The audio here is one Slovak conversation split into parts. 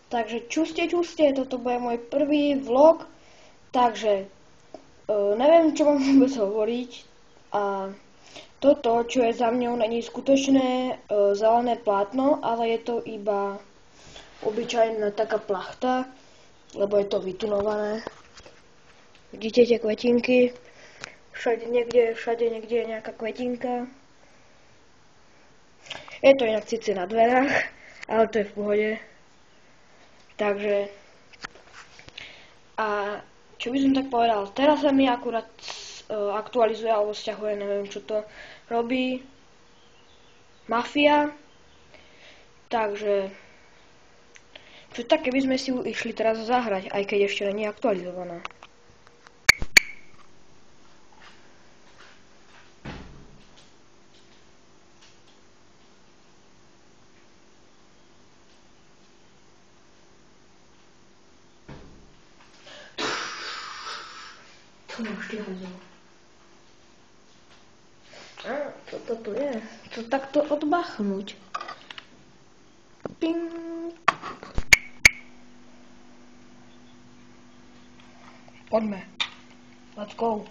Takže čuste, toto bude môj prvý vlog, takže neviem, čo mám vôbec hovoriť. A toto, čo je za mňou, není skutočné zelené plátno, ale je to iba obyčajná taká plachta, lebo je to vytunované. Vidíte tie kvetinky? Všade niekde je nejaká kvetinka. Je to inak síce na dverách, ale to je v pohode. Takže, a čo by som tak povedal, teraz sa mi akurát aktualizuje alebo sťahuje, neviem čo to robí, Mafia, takže, čo tak, keby sme si ju išli teraz zahrať, aj keď ešte není aktualizovaná. Čo to tu je? To takto odbachnúť. Ping. Poďme. Let's go.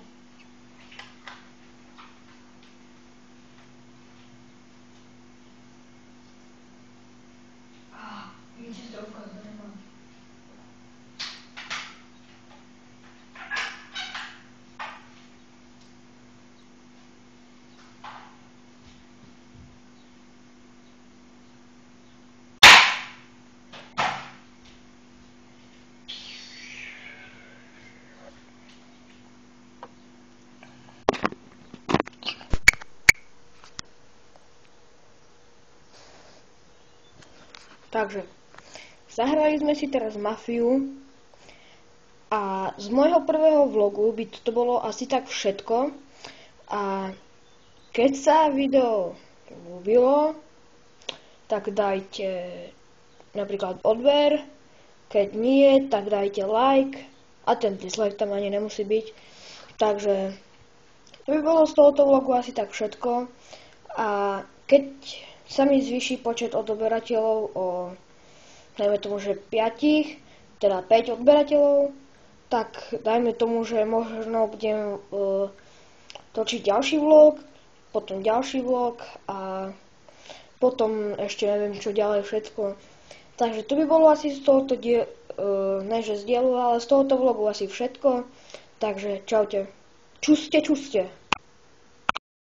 Vidíte to ukázať, nemám. Takže, zahrali sme si teraz Mafiu a z môjho prvého vlogu by toto bolo asi tak všetko. A keď sa video ľúbilo, tak dajte napríklad odber, keď nie, tak dajte like a ten dislike tam ani nemusí byť. Takže to by bolo z tohoto vlogu asi tak všetko. A keď sa mi zvýši počet odberateľov o, dajme tomu, že 5, teda 5 odberateľov, tak dajme tomu, že možno budem točiť ďalší vlog, potom ďalší vlog a potom ešte neviem čo ďalej všetko. Takže to by bolo asi z tohoto ne že z dielu, ale z tohoto vlogu asi všetko. Takže čaute. Čuste.